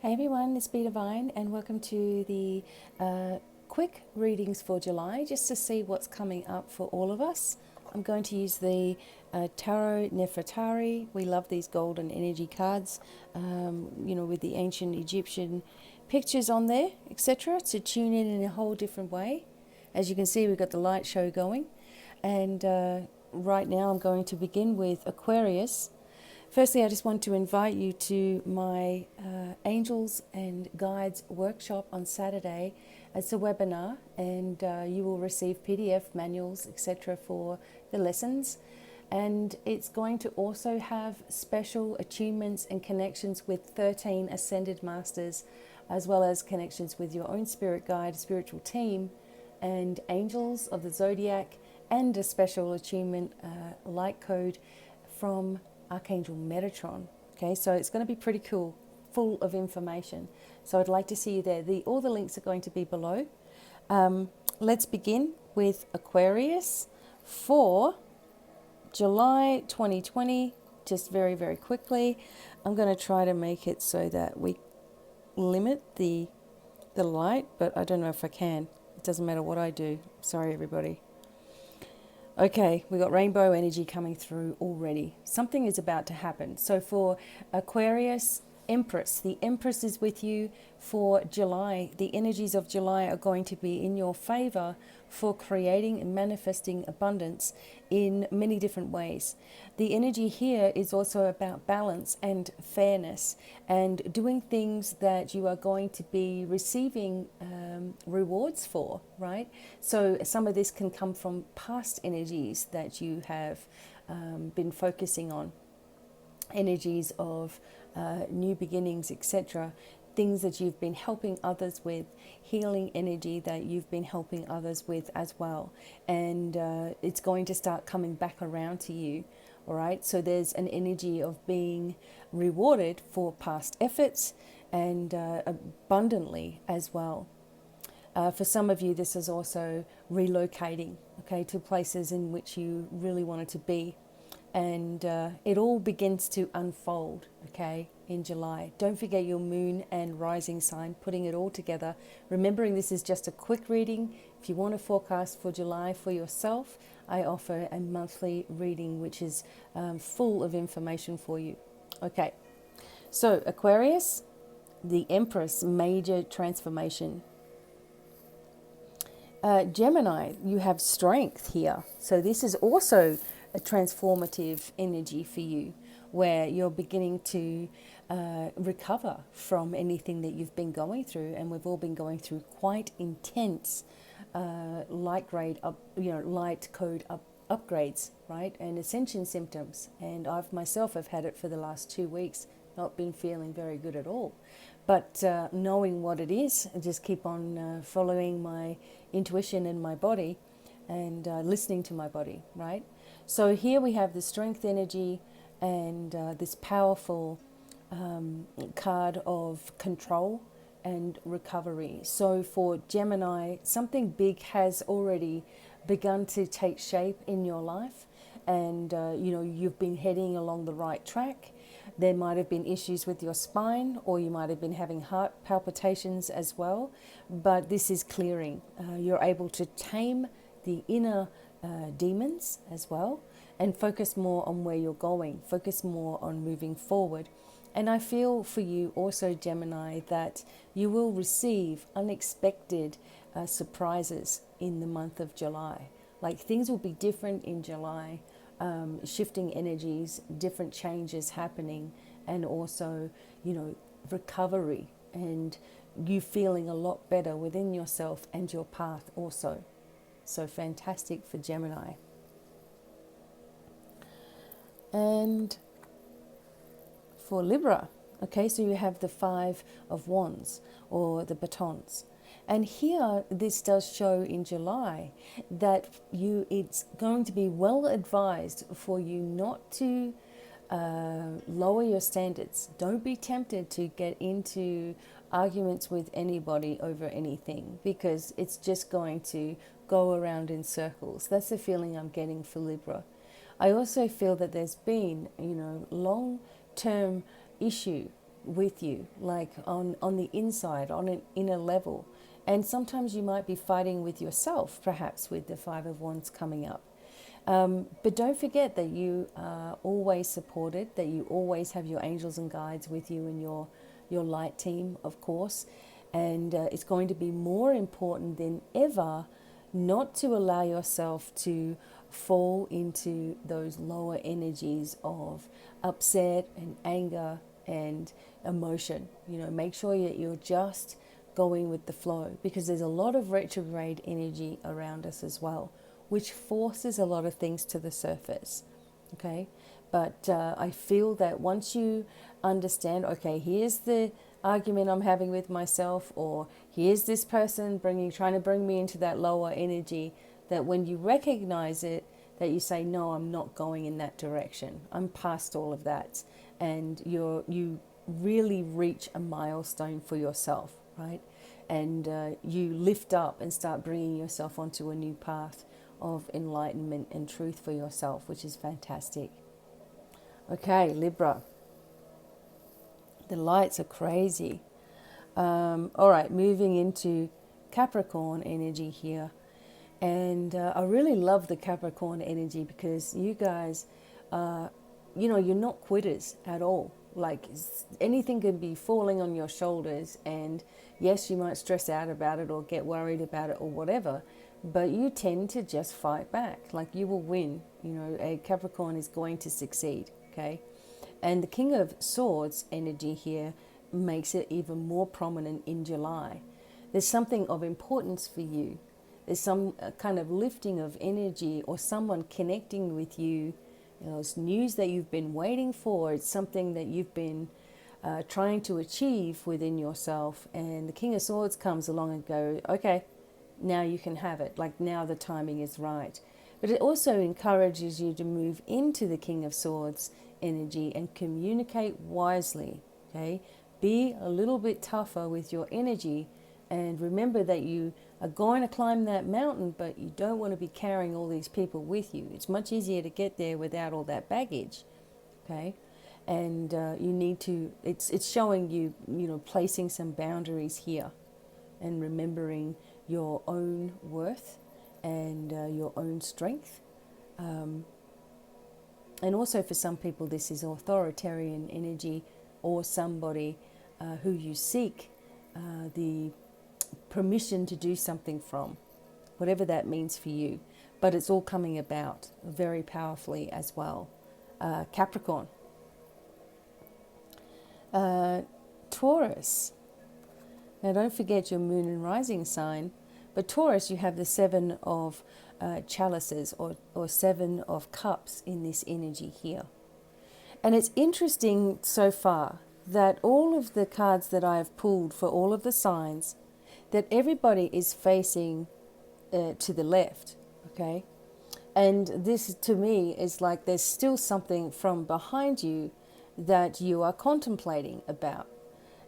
Hey everyone, it's BDevine and welcome to the quick readings for July just to see what's coming up for all of us. I'm going to use the Tarot Nefertari. We love these golden energy cards, with the ancient Egyptian pictures on there, etc. to tune in a whole different way. As you can see, we've got the light show going. And right now I'm going to begin with Aquarius. Firstly, I just want to invite you to my Angels and Guides workshop on Saturday. It's a webinar, and you will receive PDF manuals, etc., for the lessons. And it's going to also have special attunements and connections with 13 Ascended Masters, as well as connections with your own spirit guide, spiritual team, and angels of the zodiac, and a special attunement light code from Archangel Metatron. Okay, so it's going to be pretty cool, full of information. So I'd like to see you there. All the links are going to be below. Let's begin with Aquarius for July 2020. Just very, very quickly. I'm going to try to make it so that we limit the light, but I don't know if I can. It doesn't matter what I do. Sorry, everybody. Okay, we got rainbow energy coming through already. Something is about to happen. So for Aquarius, Empress, the Empress is with you for July. The energies of July are going to be in your favor for creating and manifesting abundance in many different ways. The energy here is also about balance and fairness and doing things that you are going to be receiving rewards for, right? So some of this can come from past energies that you have been focusing on, energies of new beginnings, etc., things that you've been helping others with, healing energy that you've been helping others with as well. And it's going to start coming back around to you, all right? So there's an energy of being rewarded for past efforts and abundantly as well. For some of you, this is also relocating, okay, to places in which you really wanted to be. And it all begins to unfold, okay, in July. Don't forget your moon and rising sign, putting it all together. Remembering this is just a quick reading. If you want a forecast for July for yourself, I offer a monthly reading which is full of information for you. Okay, so Aquarius, the Empress, major transformation. Gemini, you have strength here. So this is also a transformative energy for you, where you're beginning to recover from anything that you've been going through, and we've all been going through quite intense light code upgrades, right, and ascension symptoms. And I've myself have had it for the last 2 weeks, not been feeling very good at all. But knowing what it is, and just keep on following my intuition and my body, and listening to my body, right? So here we have the strength energy and this powerful card of control and recovery. So for Gemini, something big has already begun to take shape in your life, and you've been heading along the right track. There might have been issues with your spine, or you might have been having heart palpitations as well, but this is clearing. You're able to tame the inner demons as well, and focus more on where you're going, focus more on moving forward. And I feel for you also, Gemini, that you will receive unexpected surprises in the month of July. Like, things will be different in July, shifting energies, different changes happening, and also, recovery, and you feeling a lot better within yourself and your path also. So fantastic for Gemini. And for Libra, okay, so you have the 5 of Wands, or the batons. And here, this does show in July that it's going to be well advised for you not to lower your standards. Don't be tempted to get into arguments with anybody over anything, because it's just going to go around in circles. That's the feeling I'm getting for Libra. I also feel that there's been, long-term issue with you, like on the inside, on an inner level. And sometimes you might be fighting with yourself, perhaps with the Five of Wands coming up. But don't forget that you are always supported, that you always have your angels and guides with you and your light team, of course. And it's going to be more important than ever not to allow yourself to fall into those lower energies of upset and anger and emotion. Make sure that you're just going with the flow, because there's a lot of retrograde energy around us as well, which forces a lot of things to the surface. Okay, but I feel that once you understand, okay, here's the argument I'm having with myself, or here's this person trying to bring me into that lower energy, that when you recognize it, that you say, no, I'm not going in that direction. I'm past all of that. And you really reach a milestone for yourself, right? And you lift up and start bringing yourself onto a new path of enlightenment and truth for yourself, which is fantastic. Okay, Libra. The lights are crazy. All right, moving into Capricorn energy here. And I really love the Capricorn energy, because you guys, you're not quitters at all. Like, anything could be falling on your shoulders, and yes, you might stress out about it or get worried about it or whatever, but you tend to just fight back. Like, you will win. A Capricorn is going to succeed, okay? And the King of Swords energy here makes it even more prominent in July. There's something of importance for you. There's some kind of lifting of energy, or someone connecting with you. It's news that you've been waiting for. It's something that you've been trying to achieve within yourself. And the King of Swords comes along and goes, okay, now you can have it. Like, now the timing is right. But it also encourages you to move into the King of Swords energy and communicate wisely. Okay, be a little bit tougher with your energy, and remember that you are going to climb that mountain, but you don't want to be carrying all these people with you. It's much easier to get there without all that baggage. Okay, and you need to. It's showing you, placing some boundaries here, and remembering your own worth and your own strength. And also, for some people, this is authoritarian energy, or somebody who you seek the permission to do something from, whatever that means for you. But it's all coming about very powerfully as well. Capricorn. Taurus. Now, don't forget your moon and rising sign. But Taurus, you have the Seven of chalices, or Seven of cups in this energy here. And it's interesting so far that all of the cards that I have pulled for all of the signs, that everybody is facing to the left, okay? And this, to me, is like there's still something from behind you that you are contemplating about,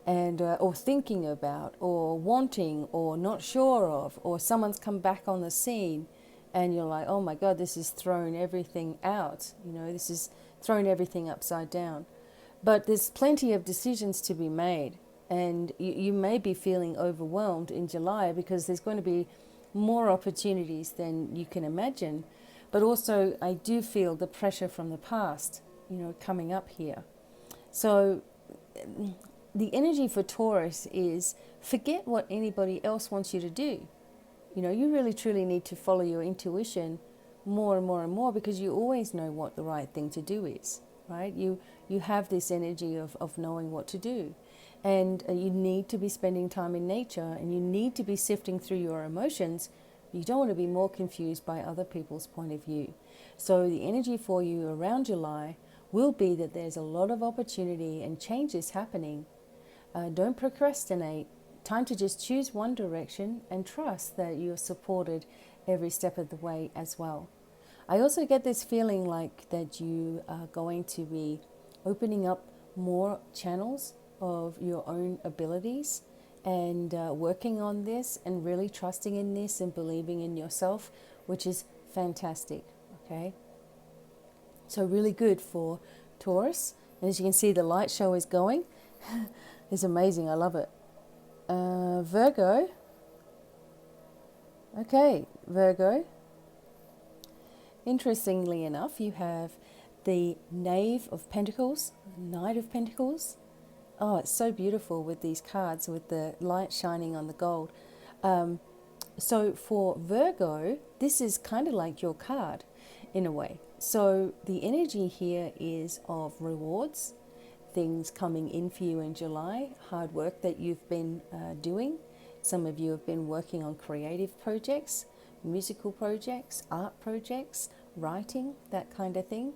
and or thinking about, or wanting, or not sure of, or someone's come back on the scene, and you're like, oh my God, this has thrown everything out. This has thrown everything upside down. But there's plenty of decisions to be made, and you may be feeling overwhelmed in July, because there's going to be more opportunities than you can imagine. But also, I do feel the pressure from the past, coming up here. So the energy for Taurus is, forget what anybody else wants you to do. You really truly need to follow your intuition more and more and more, because you always know what the right thing to do is, right? You have this energy of knowing what to do. And you need to be spending time in nature, and you need to be sifting through your emotions. You don't want to be more confused by other people's point of view. So the energy for you around July will be that there's a lot of opportunity and changes happening. Don't procrastinate. Time to just choose one direction and trust that you're supported every step of the way as well. I also get this feeling like that you are going to be opening up more channels of your own abilities, and working on this, and really trusting in this and believing in yourself, which is fantastic. Okay, so really good for Taurus. And as you can see, the light show is going. It's amazing. I love it. Virgo. Okay, Virgo. Interestingly enough, you have the Knave of Pentacles, Knight of Pentacles. Oh, it's so beautiful with these cards, with the light shining on the gold. So for Virgo, this is kind of like your card in a way. So the energy here is of rewards, things coming in for you in July, hard work that you've been doing. Some of you have been working on creative projects, musical projects, art projects, writing, that kind of thing.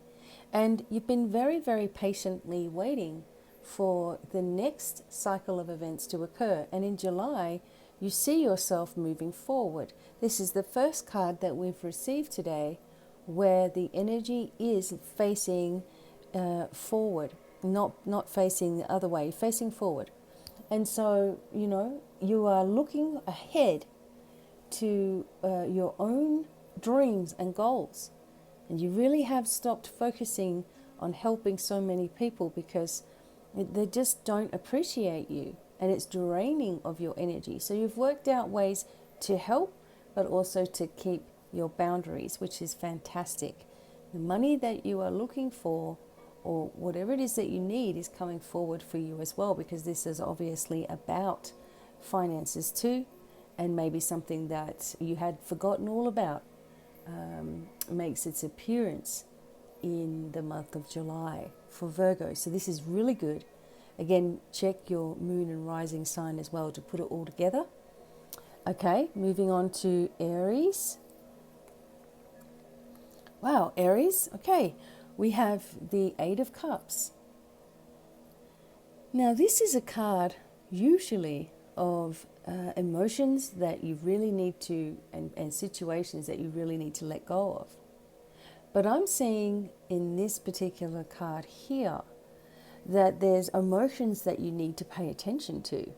And you've been very, very patiently waiting for the next cycle of events to occur. And in July, you see yourself moving forward. This is the first card that we've received today where the energy is facing forward, not facing the other way, facing forward. And so, you are looking ahead to your own dreams and goals. And you really have stopped focusing on helping so many people because they just don't appreciate you, and it's draining of your energy. So you've worked out ways to help, but also to keep your boundaries, which is fantastic. The money that you are looking for, or whatever it is that you need, is coming forward for you as well, because this is obviously about finances too, and maybe something that you had forgotten all about makes its appearance in the month of July for Virgo. So this is really good. Again, check your moon and rising sign as well to put it all together. Okay, moving on to Aries. Wow, Aries. Okay, we have the Eight of Cups. Now, this is a card usually of emotions that you really need to, and situations that you really need to let go of. But I'm seeing in this particular card here that there's emotions that you need to pay attention to.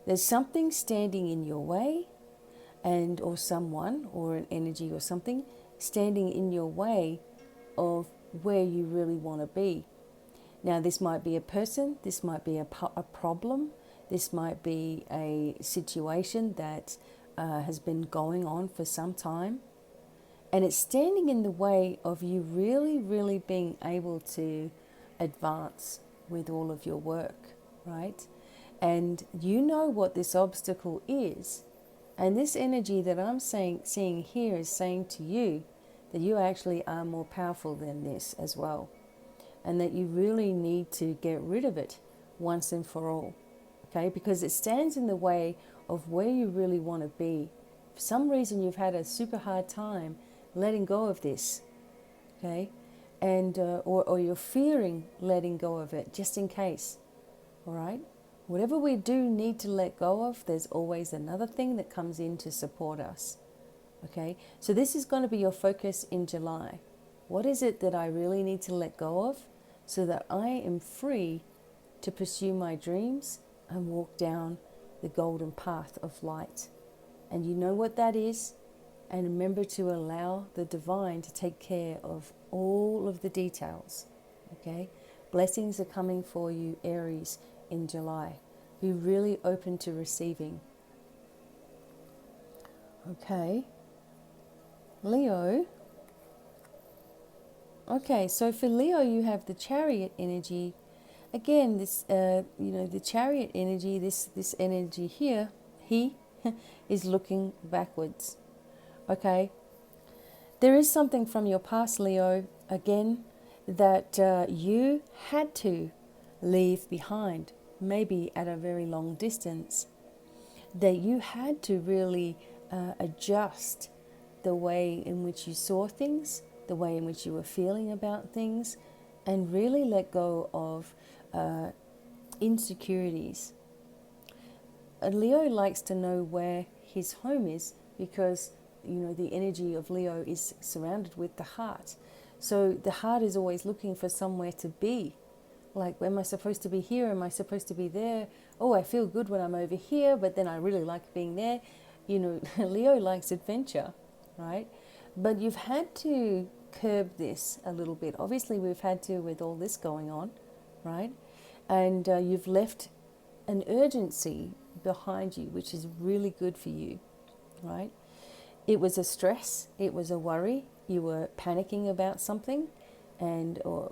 There's something standing in your way, and or someone or an energy or something standing in your way of where you really want to be. Now, this might be a person, this might be a problem, this might be a situation that has been going on for some time, and it's standing in the way of you really, really being able to advance with all of your work, right? And you know what this obstacle is. And this energy that I'm seeing here is saying to you that you actually are more powerful than this as well. And that you really need to get rid of it once and for all. Okay? Because it stands in the way of where you really want to be. For some reason you've had a super hard time letting go of this. Okay? And or you're fearing letting go of it just in case. All right? Whatever we do need to let go of, there's always another thing that comes in to support us. Okay? So this is going to be your focus in July. What is it that I really need to let go of so that I am free to pursue my dreams and walk down the golden path of light? And you know what that is? And remember to allow the divine to take care of all of the details. Okay? Blessings are coming for you, Aries, in July. Be really open to receiving. Okay. Leo. Okay, so for Leo, you have the Chariot energy. Again, this, the Chariot energy, this energy here, he is looking backwards. Okay. There is something from your past, Leo, again, that you had to leave behind, maybe at a very long distance, that you had to really adjust the way in which you saw things, the way in which you were feeling about things, and really let go of insecurities. Leo likes to know where his home is because, the energy of Leo is surrounded with the heart. So the heart is always looking for somewhere to be. Like, am I supposed to be here? Am I supposed to be there? Oh, I feel good when I'm over here, but then I really like being there. Leo likes adventure, right? But you've had to curb this a little bit. Obviously, we've had to with all this going on, right? And you've left an urgency behind you, which is really good for you, right? It was a stress, it was a worry, you were panicking about something, or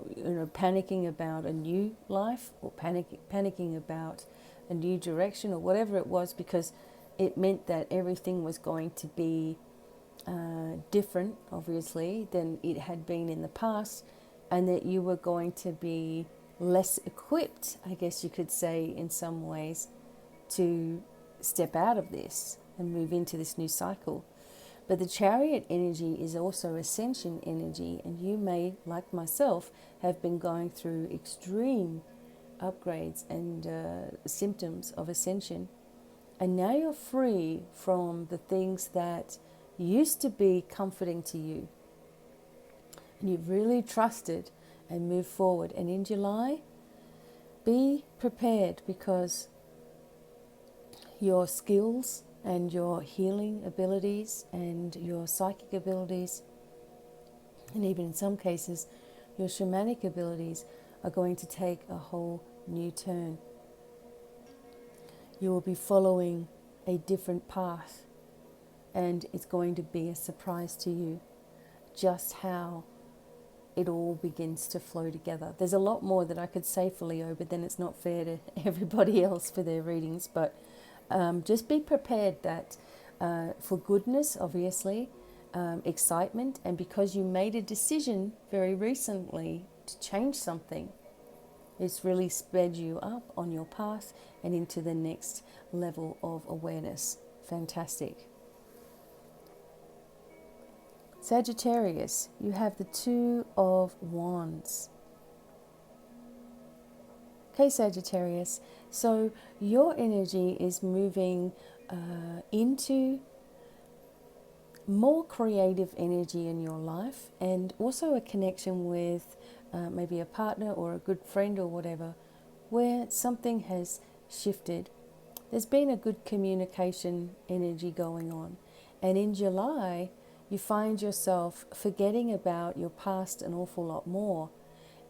panicking about a new life, or panicking about a new direction, or whatever it was, because it meant that everything was going to be different, obviously, than it had been in the past, and that you were going to be less equipped, I guess you could say, in some ways, to step out of this and move into this new cycle. But the Chariot energy is also ascension energy, and you may, like myself, have been going through extreme upgrades and symptoms of ascension. And now you're free from the things that used to be comforting to you. And you've really trusted and moved forward. And in July, be prepared, because your skills and your healing abilities and your psychic abilities, and even in some cases your shamanic abilities, are going to take a whole new turn. You will be following a different path, and it's going to be a surprise to you just how it all begins to flow together. There's a lot more that I could say for Leo, but then it's not fair to everybody else for their readings. But just be prepared that for goodness, obviously, excitement, and because you made a decision very recently to change something, it's really sped you up on your path and into the next level of awareness. Fantastic. Sagittarius, you have the Two of Wands. Okay, Sagittarius, so your energy is moving into more creative energy in your life, and also a connection with maybe a partner or a good friend or whatever, where something has shifted. There's been a good communication energy going on. And in July, you find yourself forgetting about your past an awful lot more,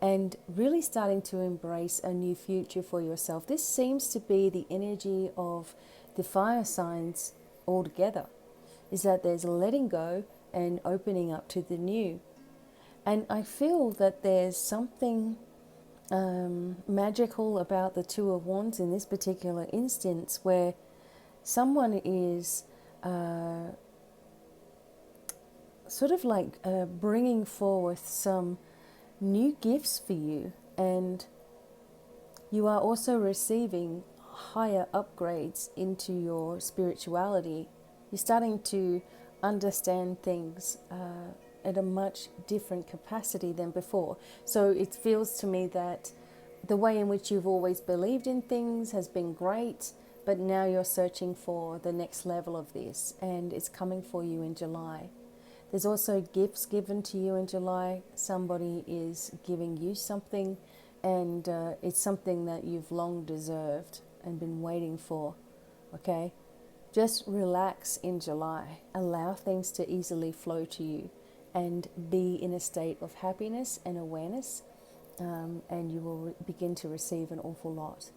and really starting to embrace a new future for yourself. This seems to be the energy of the fire signs altogether, is that there's a letting go and opening up to the new. And I feel that there's something magical about the Two of Wands in this particular instance, where someone is sort of like bringing forth some new gifts for you, and you are also receiving higher upgrades into your spirituality. You're starting to understand things at a much different capacity than before. So it feels to me that the way in which you've always believed in things has been great, but now you're searching for the next level of this, and it's coming for you in July. There's also gifts given to you in July. Somebody is giving you something, and it's something that you've long deserved and been waiting for, okay? Just relax in July. Allow things to easily flow to you, and be in a state of happiness and awareness, and you will begin to receive an awful lot.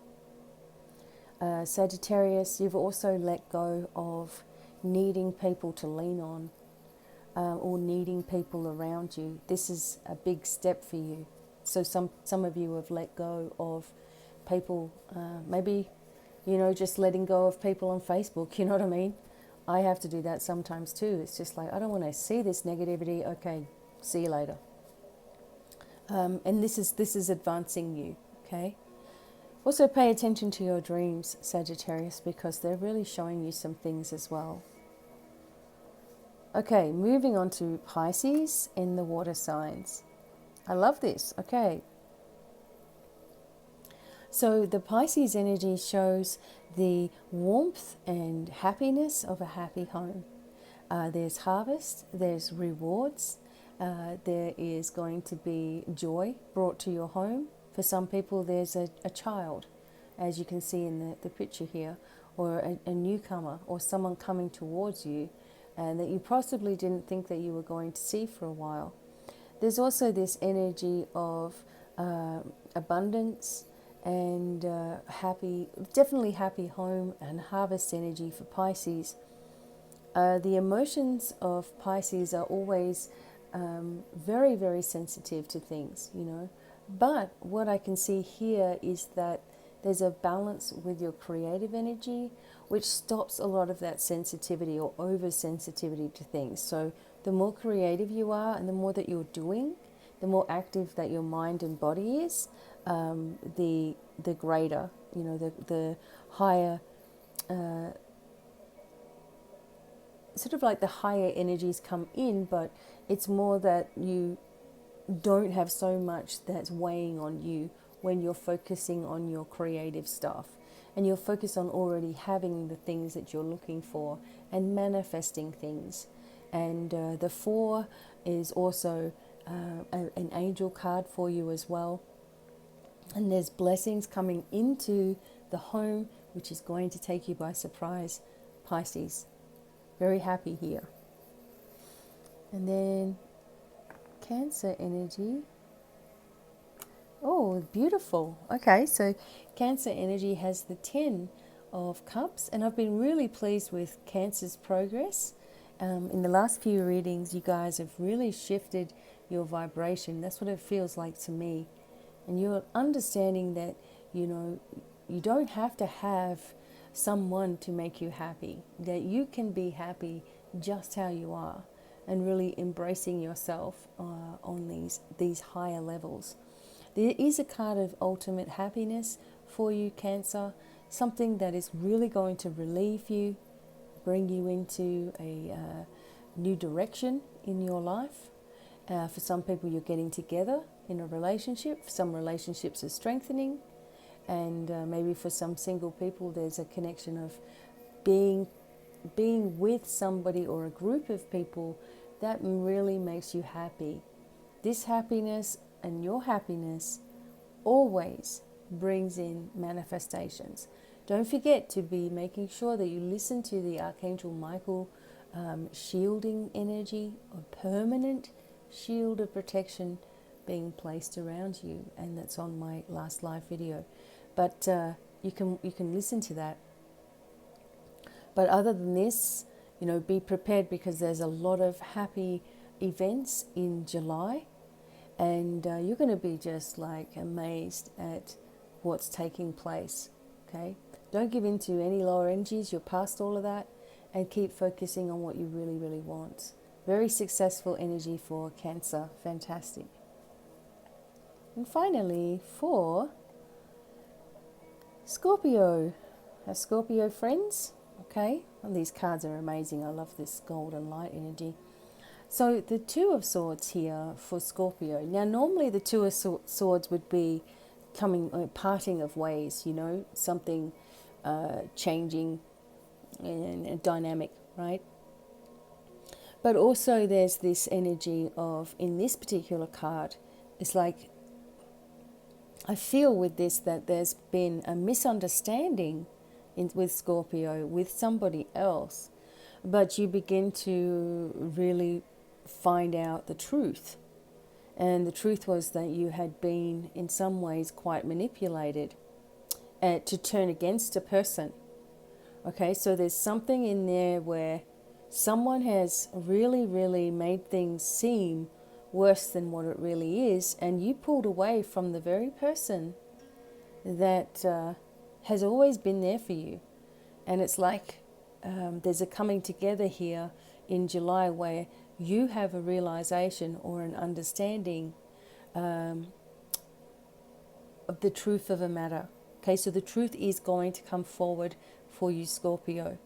Sagittarius, you've also let go of needing people to lean on, or needing people around you. This is a big step for you. So some of you have let go of people, maybe, just letting go of people on Facebook, you know what I mean? I have to do that sometimes too. It's just like, I don't want to see this negativity. Okay, see you later. And this is advancing you, okay? Also pay attention to your dreams, Sagittarius, because they're really showing you some things as well. Okay, moving on to Pisces in the water signs. I love this. Okay. So the Pisces energy shows the warmth and happiness of a happy home. There's harvest, there's rewards, there is going to be joy brought to your home. For some people, there's a child, as you can see in the picture here, or a newcomer, or someone coming towards you, and that you possibly didn't think that you were going to see for a while. There's also this energy of abundance and definitely happy home and harvest energy for Pisces. The emotions of Pisces are always very, very sensitive to things, But what I can see here is that there's a balance with your creative energy, which stops a lot of that sensitivity or oversensitivity to things. So the more creative you are and the more that you're doing, the more active that your mind and body is, the greater, the higher, sort of like the higher energies come in, but it's more that you don't have so much that's weighing on you when you're focusing on your creative stuff, and you're focused on already having the things that you're looking for and manifesting things. And the 4 is also an angel card for you as well. And there's blessings coming into the home, which is going to take you by surprise, Pisces. Very happy here. And then Cancer energy. Oh, beautiful. Okay, so Cancer energy has the 10 of Cups, and I've been really pleased with Cancer's progress. In the last few readings, you guys have really shifted your vibration. That's what it feels like to me. And you're understanding that, you don't have to have someone to make you happy, that you can be happy just how you are, and really embracing yourself on these higher levels. There is a card of ultimate happiness for you, Cancer, something that is really going to relieve you, bring you into a new direction in your life. For some people, you're getting together in a relationship. For some relationships are strengthening. And maybe for some single people, there's a connection of being with somebody or a group of people that really makes you happy. This happiness and your happiness always brings in manifestations. Don't forget to be making sure that you listen to the Archangel Michael shielding energy, a permanent shield of protection being placed around you, and that's on my last live video. But you can listen to that. But other than this, be prepared, because there's a lot of happy events in July, and you're going to be just like amazed at what's taking place. Okay, don't give in to any lower energies. You're past all of that, and keep focusing on what you really, really want. Very successful energy for Cancer. Fantastic. And finally, for Scorpio. Our Scorpio friends. Okay, and these cards are amazing. I love this golden light energy. So the 2 of Swords here for Scorpio. Now, normally the 2 of Swords would be parting of ways, something changing and dynamic, right? But also there's this energy of, in this particular card, it's like, I feel with this that there's been a misunderstanding with Scorpio, with somebody else, but you begin to really find out the truth. And the truth was that you had been, in some ways, quite manipulated to turn against a person. Okay, so there's something in there where someone has really, really made things seem worse than what it really is, and you pulled away from the very person that has always been there for you. And it's like there's a coming together here in July where you have a realization or an understanding of the truth of a matter. Okay, so the truth is going to come forward for you, Scorpio.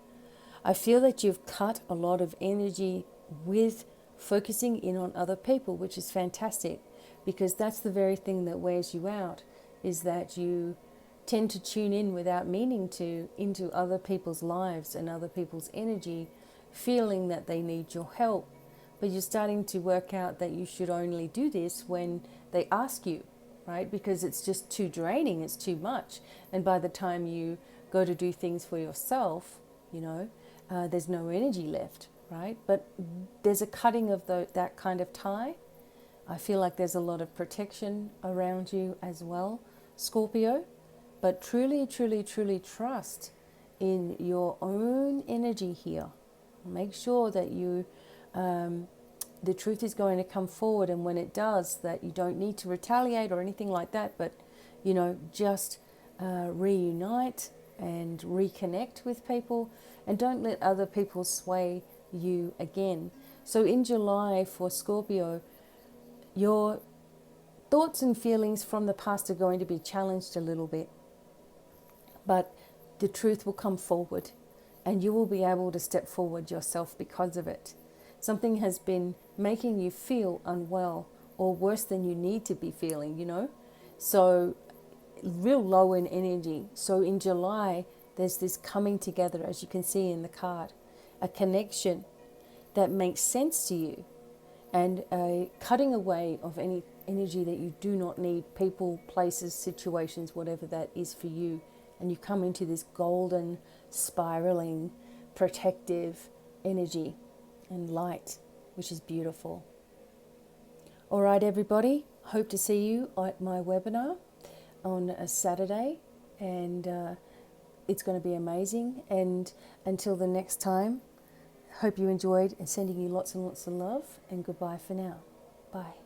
I feel that you've cut a lot of energy with focusing in on other people, which is fantastic, because that's the very thing that wears you out, is that you tend to tune in without meaning to into other people's lives and other people's energy, feeling that they need your help. But you're starting to work out that you should only do this when they ask you, right? Because it's just too draining, it's too much. And by the time you go to do things for yourself, there's no energy left, right? But there's a cutting of that kind of tie. I feel like there's a lot of protection around you as well, Scorpio. but truly, truly, truly trust in your own energy here. Make sure that you, the truth is going to come forward, and when it does, that you don't need to retaliate or anything like that, but, you know, just reunite and reconnect with people, and don't let other people sway you again. So in July for Scorpio, your thoughts and feelings from the past are going to be challenged a little bit, but the truth will come forward and you will be able to step forward yourself because of it. Something has been making you feel unwell or worse than you need to be feeling, you know, so real low in energy. So in July, there's this coming together, as you can see in the card, a connection that makes sense to you, and a cutting away of any energy that you do not need, people, places, situations, whatever that is for you. And you come into this golden, spiraling, protective energy and light, which is beautiful. All right, everybody, hope to see you at my webinar on a Saturday, and it's going to be amazing. And until the next time, hope you enjoyed, and sending you lots and lots of love, and goodbye for now. Bye.